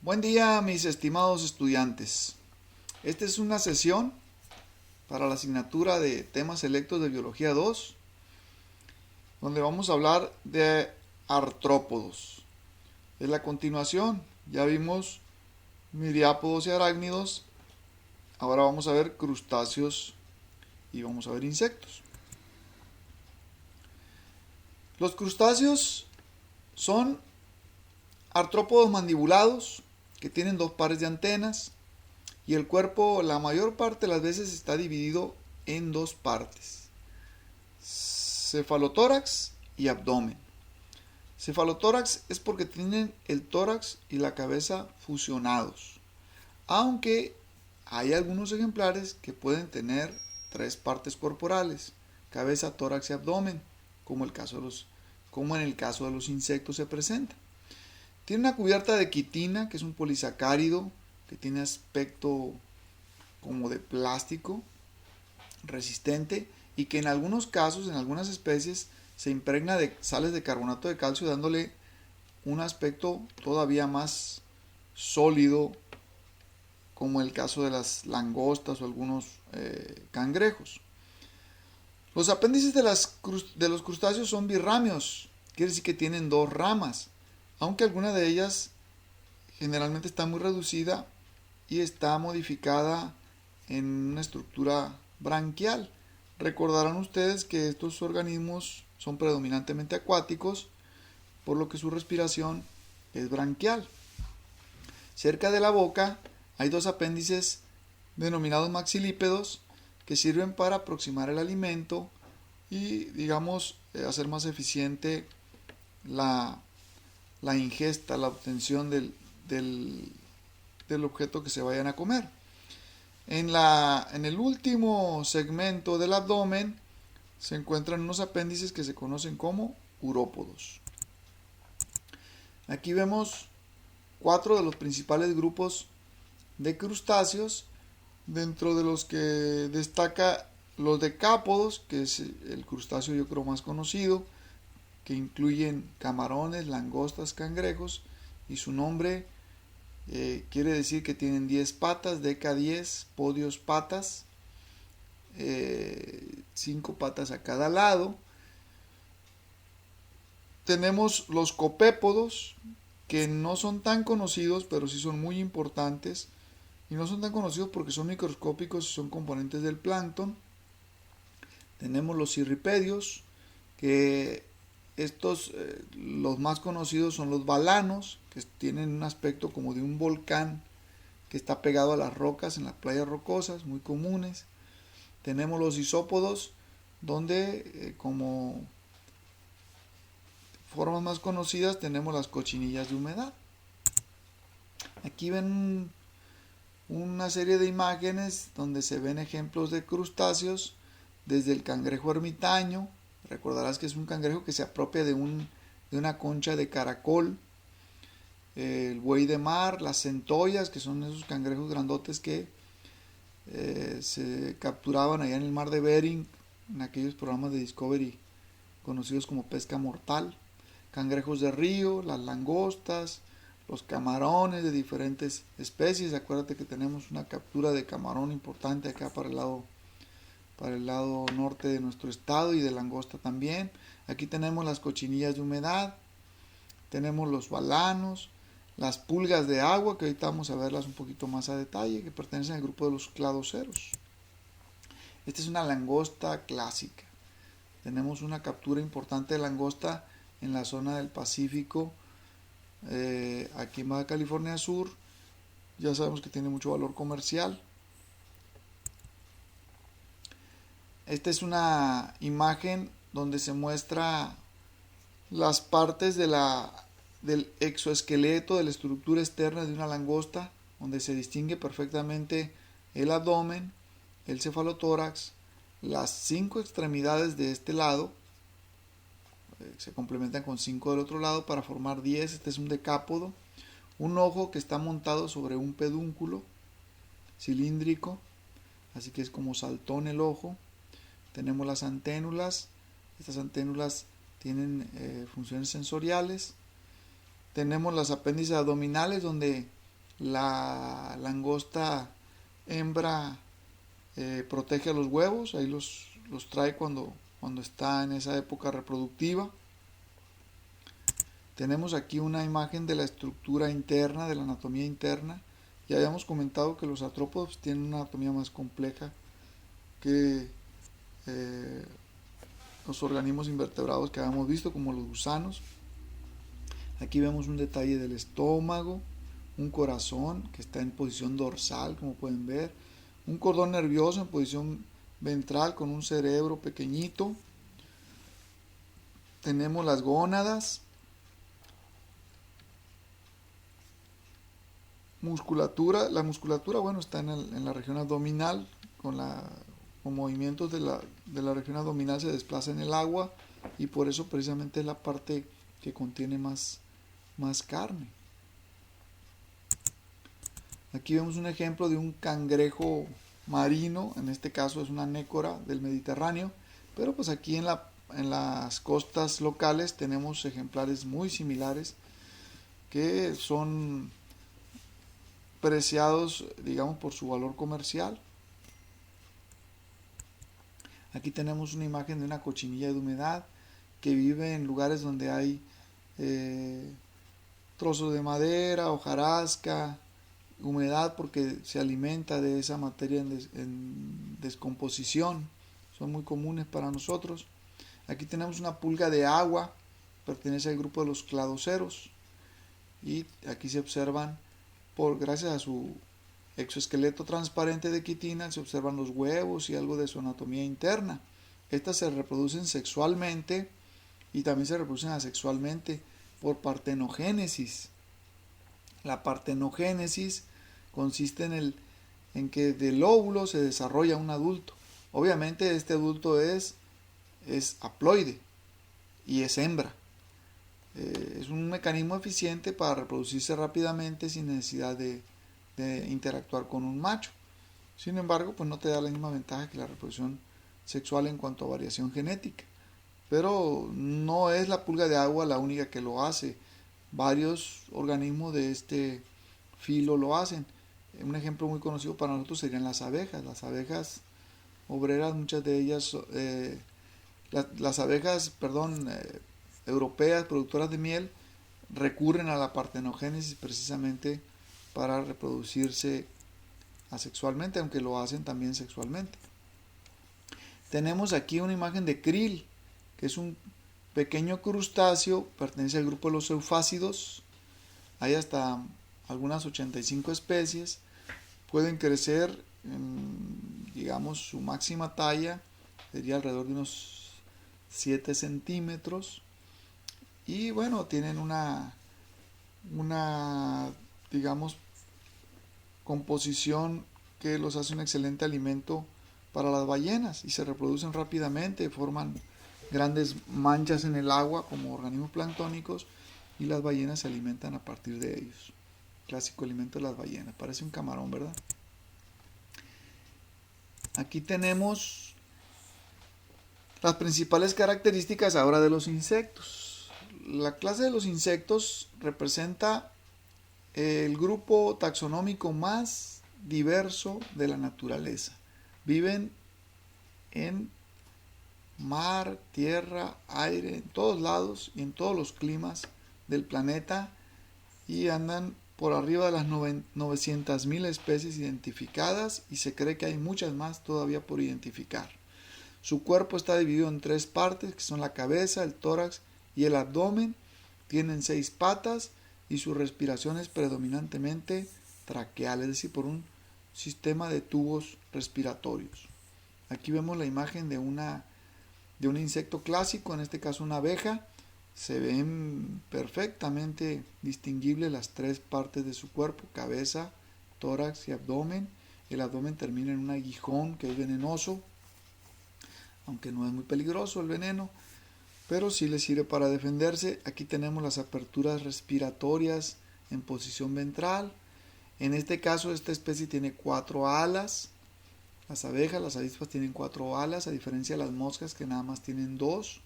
Buen día, mis estimados estudiantes. Esta es una sesión para la asignatura de temas selectos de Biología 2, donde vamos a hablar de artrópodos. En la continuación, ya vimos miriápodos y arácnidos. Ahora vamos a ver crustáceos y vamos a ver insectos. Los crustáceos son artrópodos mandibulados que tienen dos pares de antenas y el cuerpo la mayor parte de las veces está dividido en dos partes: cefalotórax y abdomen. Cefalotórax es porque tienen el tórax y la cabeza fusionados, aunque hay algunos ejemplares que pueden tener tres partes corporales: cabeza, tórax y abdomen, como en el caso de los insectos se presenta. Tiene una cubierta de quitina, que es un polisacárido que tiene aspecto como de plástico resistente y que en algunos casos, en algunas especies, se impregna de sales de carbonato de calcio, dándole un aspecto todavía más sólido, como el caso de las langostas o algunos cangrejos. Los apéndices de los crustáceos son birrámeos, quiere decir que tienen dos ramas, aunque alguna de ellas generalmente está muy reducida y está modificada en una estructura branquial. Recordarán ustedes que estos organismos son predominantemente acuáticos, por lo que su respiración es branquial. Cerca de la boca hay dos apéndices denominados maxilípedos que sirven para aproximar el alimento y, hacer más eficiente la ingesta, la obtención del objeto que se vayan a comer. En el último segmento del abdomen se encuentran unos apéndices que se conocen como urópodos. Aquí vemos 4 de los principales grupos de crustáceos, dentro de los que destaca los decápodos, que es el crustáceo yo creo más conocido, que incluyen camarones, langostas, cangrejos, y su nombre quiere decir que tienen 10 patas, deca 10, podios patas, 5 patas a cada lado. Tenemos los copépodos, que no son tan conocidos, pero sí son muy importantes, y no son tan conocidos porque son microscópicos y son componentes del plancton. Tenemos los cirripedios, que estos, los más conocidos son los balanos, que tienen un aspecto como de un volcán que está pegado a las rocas en las playas rocosas, muy comunes. Tenemos los isópodos, donde como formas más conocidas tenemos las cochinillas de humedad. Aquí ven una serie de imágenes donde se ven ejemplos de crustáceos, desde el cangrejo ermitaño. Recordarás que es un cangrejo que se apropia de una concha de caracol. El buey de mar, las centollas, que son esos cangrejos grandotes que se capturaban allá en el mar de Bering, en aquellos programas de Discovery conocidos como pesca mortal. Cangrejos de río, las langostas, los camarones de diferentes especies. Acuérdate que tenemos una captura de camarón importante acá para el lado norte de nuestro estado, y de langosta también. Aquí tenemos las cochinillas de humedad, tenemos los balanos, las pulgas de agua, que ahorita vamos a verlas un poquito más a detalle, que pertenecen al grupo de los cladoceros. Esta es una langosta clásica. Tenemos una captura importante de langosta en la zona del Pacífico, aquí en Baja California Sur. Ya sabemos que tiene mucho valor comercial. Esta es una imagen donde se muestra las partes del exoesqueleto, de la estructura externa de una langosta, donde se distingue perfectamente el abdomen, el cefalotórax, las 5 extremidades de este lado, se complementan con 5 del otro lado para formar 10. Este es un decápodo. Un ojo que está montado sobre un pedúnculo cilíndrico, así que es como saltón el ojo. Tenemos las anténulas. Estas anténulas tienen funciones sensoriales. Tenemos las apéndices abdominales, donde La langosta hembra protege a los huevos, ahí los trae cuando está en esa época reproductiva. Tenemos aquí una imagen de la estructura interna, de la anatomía interna. Ya habíamos comentado que los artrópodos tienen una anatomía más compleja que los organismos invertebrados que habíamos visto, como los gusanos. Aquí vemos un detalle del estómago, un corazón que está en posición dorsal, como pueden ver, un cordón nervioso en posición ventral con un cerebro pequeñito. Tenemos las gónadas, musculatura. La musculatura, bueno, está en la región abdominal, con movimientos de la región abdominal se desplaza en el agua, y por eso precisamente es la parte que contiene más carne. Aquí vemos un ejemplo de un cangrejo marino, en este caso es una nécora del Mediterráneo, pero pues aquí en las costas locales tenemos ejemplares muy similares que son preciados, digamos, por su valor comercial. Aquí tenemos una imagen de una cochinilla de humedad que vive en lugares donde hay trozos de madera, hojarasca, humedad, porque se alimenta de esa materia en descomposición. Son muy comunes para nosotros. Aquí tenemos una pulga de agua, pertenece al grupo de los cladoceros, y aquí se observan, gracias a su exoesqueleto transparente de quitina, se observan los huevos y algo de su anatomía interna. Estas se reproducen sexualmente y también se reproducen asexualmente por partenogénesis. La partenogénesis consiste en que del óvulo se desarrolla un adulto. Obviamente este adulto es haploide y es hembra. Es un mecanismo eficiente para reproducirse rápidamente sin necesidad de interactuar con un macho. Sin embargo, pues no te da la misma ventaja que la reproducción sexual en cuanto a variación genética. Pero no es la pulga de agua la única que lo hace. Varios organismos de este filo lo hacen. Un ejemplo muy conocido para nosotros serían las abejas. Las abejas obreras, muchas de ellas, las abejas, europeas, productoras de miel, recurren a la partenogénesis precisamente para reproducirse asexualmente, aunque lo hacen también sexualmente. Tenemos aquí una imagen de krill, que es un pequeño crustáceo, pertenece al grupo de los eufácidos. Hay hasta algunas 85 especies. Pueden crecer, digamos, su máxima talla sería alrededor de unos 7 centímetros. Y bueno, tienen una digamos, composición que los hace un excelente alimento para las ballenas, y se reproducen rápidamente, forman grandes manchas en el agua como organismos planctónicos, y las ballenas se alimentan a partir de ellos. Clásico alimento de las ballenas, parece un camarón, ¿verdad? Aquí tenemos las principales características ahora de los insectos. La clase de los insectos representa el grupo taxonómico más diverso de la naturaleza. Viven en mar, tierra, aire, en todos lados y en todos los climas del planeta, y andan por arriba de las 900.000 especies identificadas, y se cree que hay muchas más todavía por identificar. Su cuerpo está dividido en 3 partes, que son la cabeza, el tórax y el abdomen. Tienen 6 patas y su respiración es predominantemente traqueal, es decir, por un sistema de tubos respiratorios. Aquí vemos la imagen de un insecto clásico, en este caso una abeja. Se ven perfectamente distinguibles las 3 partes de su cuerpo: cabeza, tórax y abdomen. El abdomen termina en un aguijón que es venenoso, aunque no es muy peligroso el veneno, pero sí le sirve para defenderse. Aquí tenemos las aperturas respiratorias en posición ventral. En este caso, esta especie tiene 4 alas. Las abejas, las avispas tienen 4 alas, a diferencia de las moscas, que nada más tienen 2.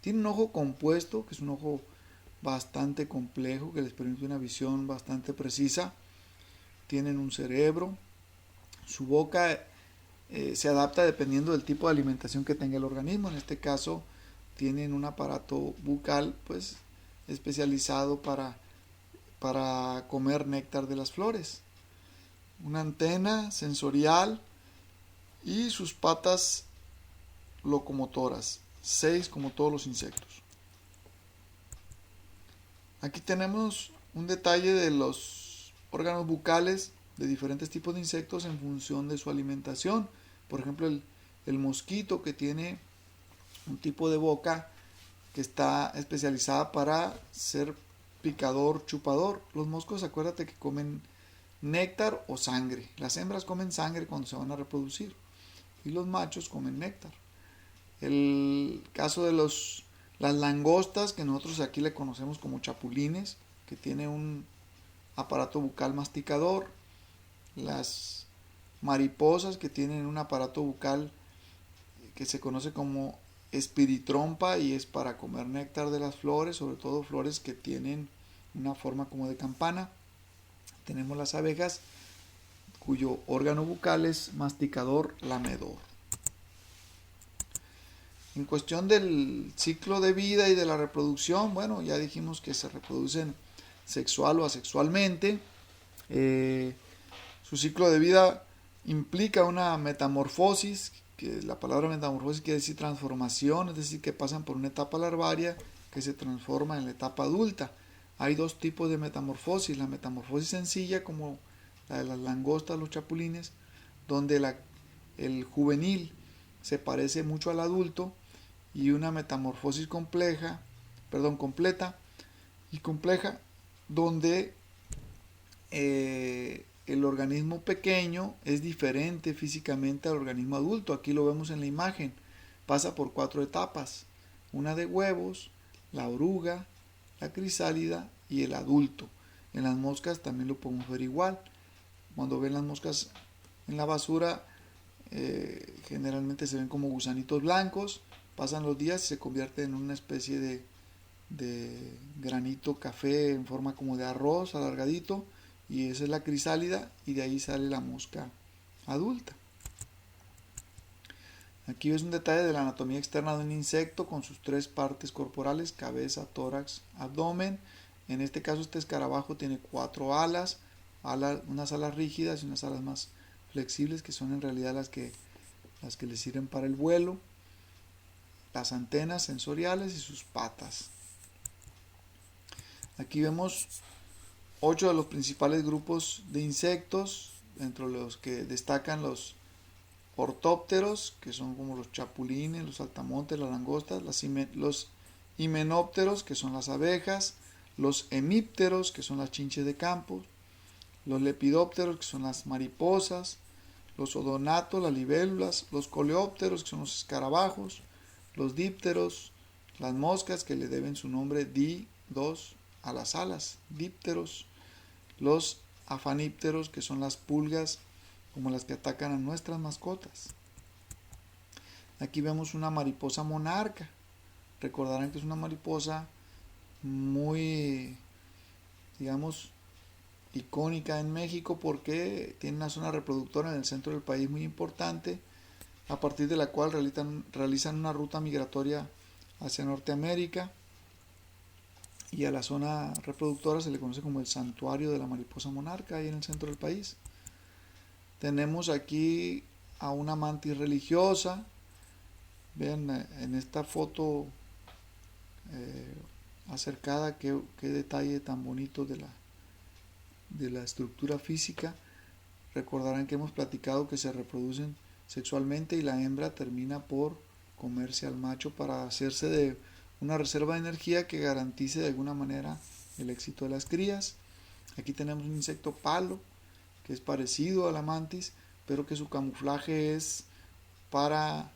Tiene un ojo compuesto, que es un ojo bastante complejo, que les permite una visión bastante precisa. tienen un cerebro, su boca se adapta dependiendo del tipo de alimentación que tenga el organismo. En este caso tienen un aparato bucal pues especializado para comer néctar de las flores, una antena sensorial y sus patas locomotoras, 6 como todos los insectos. Aquí tenemos un detalle de los órganos bucales de diferentes tipos de insectos en función de su alimentación. Por ejemplo, el mosquito, que tiene un tipo de boca que está especializada para ser picador, chupador. Los moscos, acuérdate que comen néctar o sangre. Las hembras comen sangre cuando se van a reproducir y los machos comen néctar. El caso de las langostas, que nosotros aquí le conocemos como chapulines, que tiene un aparato bucal masticador. Las mariposas, que tienen un aparato bucal que se conoce como espiritrompa y es para comer néctar de las flores, sobre todo flores que tienen una forma como de campana. Tenemos las abejas, cuyo órgano bucal es masticador lamedor. En cuestión del ciclo de vida y de la reproducción, bueno, ya dijimos que se reproducen sexual o asexualmente. Su ciclo de vida implica una metamorfosis, que la palabra metamorfosis quiere decir transformación, es decir, que pasan por una etapa larvaria que se transforma en la etapa adulta. Hay dos tipos de metamorfosis: la metamorfosis sencilla, como la de las langostas, los chapulines, donde el juvenil se parece mucho al adulto, y una metamorfosis completa y compleja, donde el organismo pequeño es diferente físicamente al organismo adulto. Aquí lo vemos en la imagen. Pasa por 4 etapas: una de huevos, la oruga, la crisálida y el adulto. En las moscas también lo podemos ver igual. Cuando ven las moscas en la basura, generalmente se ven como gusanitos blancos. Pasan los días y se convierte en una especie de granito café en forma como de arroz alargadito, y esa es la crisálida, y de ahí sale la mosca adulta. Aquí ves un detalle de la anatomía externa de un insecto con sus 3 partes corporales: cabeza, tórax, abdomen. En este caso este escarabajo tiene 4 alas, unas alas rígidas y unas alas más flexibles, que son en realidad las que le sirven para el vuelo, las antenas sensoriales y sus patas. Aquí vemos 8 de los principales grupos de insectos, entre los que destacan los ortópteros, que son como los chapulines, los saltamontes, las langostas, los himenópteros, que son las abejas, los hemípteros, que son las chinches de campo, los lepidópteros, que son las mariposas, los odonatos, las libélulas, los coleópteros, que son los escarabajos, los dípteros, las moscas, que le deben su nombre di-dos a las alas, dípteros, los afanípteros, que son las pulgas, como las que atacan a nuestras mascotas. Aquí vemos una mariposa monarca. Recordarán que es una mariposa muy, digamos, icónica en México, porque tiene una zona reproductora en el centro del país muy importante, a partir de la cual realizan una ruta migratoria hacia Norteamérica, y a la zona reproductora se le conoce como el santuario de la mariposa monarca, ahí en el centro del país. Tenemos aquí a una mantis religiosa. Vean en esta foto acercada qué detalle tan bonito de la estructura física. Recordarán que hemos platicado que se reproducen sexualmente y la hembra termina por comerse al macho para hacerse de una reserva de energía que garantice de alguna manera el éxito de las crías. Aquí tenemos un insecto palo, que es parecido a la mantis, pero que su camuflaje es para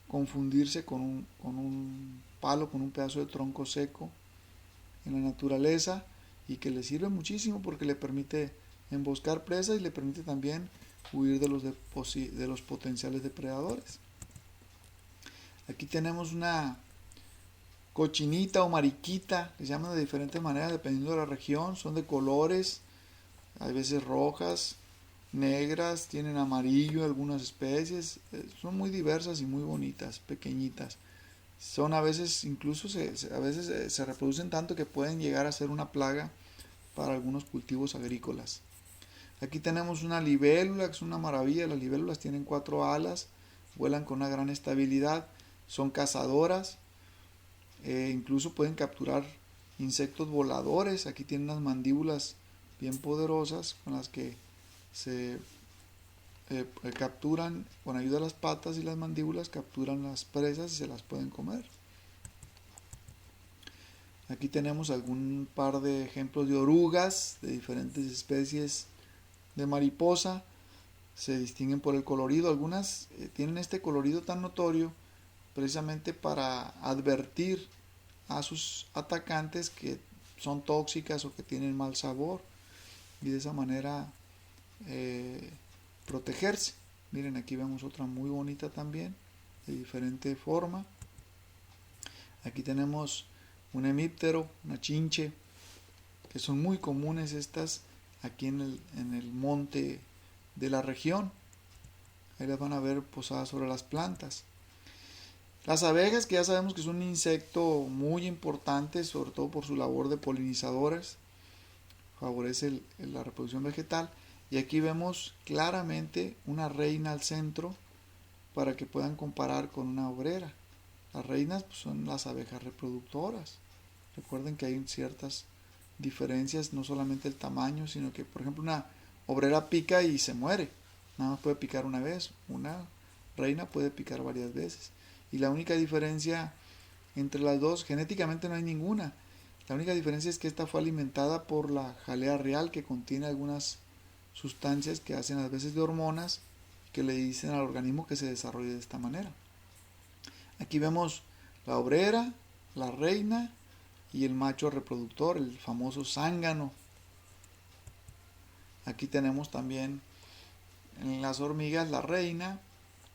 confundirse con un palo, con un pedazo de tronco seco en la naturaleza, y que le sirve muchísimo porque le permite emboscar presas y le permite también huir de los potenciales depredadores. Aquí tenemos una cochinita o mariquita, que se llaman de diferentes maneras dependiendo de la región. Son de colores Hay veces rojas, negras, tienen amarillo algunas especies, son muy diversas y muy bonitas, pequeñitas. Son a veces, incluso a veces se reproducen tanto que pueden llegar a ser una plaga para algunos cultivos agrícolas. Aquí tenemos una libélula, que es una maravilla. Las libélulas tienen 4 alas, vuelan con una gran estabilidad, son cazadoras, incluso pueden capturar insectos voladores. Aquí tienen unas mandíbulas bien poderosas con las que se capturan, con ayuda de las patas y las mandíbulas, capturan las presas y se las pueden comer. Aquí tenemos algún par de ejemplos de orugas de diferentes especies de mariposa. Se distinguen por el colorido. Algunas tienen este colorido tan notorio precisamente para advertir a sus atacantes que son tóxicas o que tienen mal sabor, y de esa manera protegerse. Miren, aquí vemos otra muy bonita también, de diferente forma. Aquí tenemos un hemíptero, una chinche, que son muy comunes estas aquí en el monte de la región. Ahí las van a ver posadas sobre las plantas. Las abejas, que ya sabemos que es un insecto muy importante, sobre todo por su labor de polinizadores, favorece la reproducción vegetal. Y aquí vemos claramente una reina al centro para que puedan comparar con una obrera. Las reinas pues, son las abejas reproductoras. Recuerden que hay ciertas diferencias, no solamente el tamaño, sino que, por ejemplo, una obrera pica y se muere. Nada más puede picar una vez. Una reina puede picar varias veces. Y la única diferencia entre las dos, genéticamente no hay ninguna. La única diferencia es que esta fue alimentada por la jalea real, que contiene algunas sustancias que hacen a veces de hormonas, que le dicen al organismo que se desarrolle de esta manera. Aquí vemos la obrera, la reina y el macho reproductor, el famoso zángano. Aquí tenemos también en las hormigas la reina,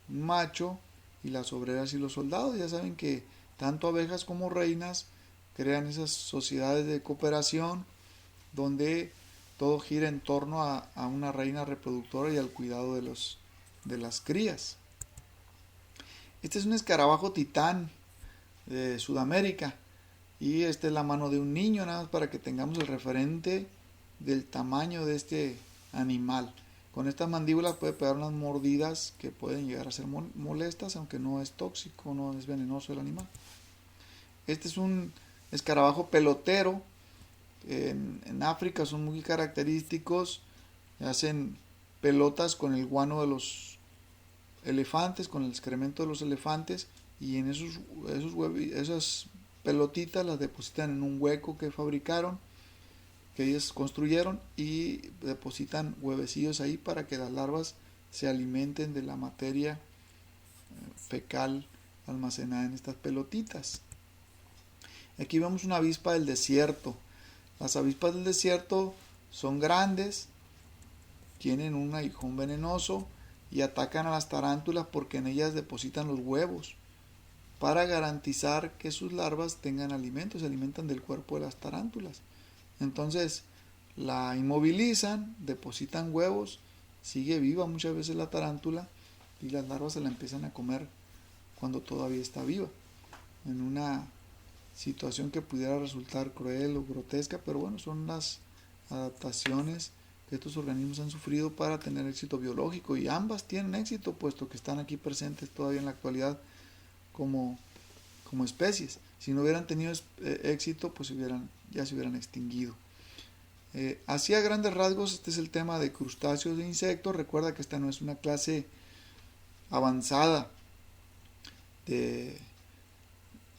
un macho, y las obreras y los soldados. Ya saben que tanto abejas como reinas crean esas sociedades de cooperación donde todo gira en torno a una reina reproductora y al cuidado de las crías. Este es un escarabajo titán de Sudamérica, y esta es la mano de un niño, nada más para que tengamos el referente del tamaño de este animal. Con estas mandíbulas puede pegar unas mordidas que pueden llegar a ser molestas, aunque no es tóxico, no es venenoso el animal. Este es un escarabajo pelotero. En África son muy característicos. Hacen pelotas con el guano de los elefantes, con el excremento de los elefantes, y en esas pelotitas las depositan en un hueco que fabricaron, que ellos construyeron, y depositan huevecillos ahí para que las larvas se alimenten de la materia fecal almacenada en estas pelotitas. Aquí vemos una avispa del desierto. Las avispas del desierto son grandes, tienen un aguijón venenoso y atacan a las tarántulas porque en ellas depositan los huevos para garantizar que sus larvas tengan alimento, se alimentan del cuerpo de las tarántulas. Entonces la inmovilizan, depositan huevos, sigue viva muchas veces la tarántula y las larvas se la empiezan a comer cuando todavía está viva, en una situación que pudiera resultar cruel o grotesca, pero bueno, son las adaptaciones que estos organismos han sufrido para tener éxito biológico, y ambas tienen éxito puesto que están aquí presentes todavía en la actualidad como especies. Si no hubieran tenido éxito, pues ya se hubieran extinguido. Así a grandes rasgos, este es el tema de crustáceos e insectos. Recuerda que esta no es una clase avanzada de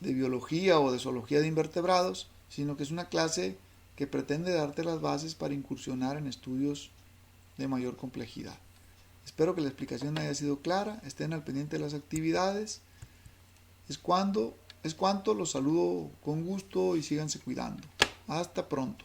biología o de zoología de invertebrados, sino que es una clase que pretende darte las bases para incursionar en estudios de mayor complejidad. Espero que la explicación haya sido clara. Estén al pendiente de las actividades. Es cuanto, los saludo con gusto y síganse cuidando. Hasta pronto.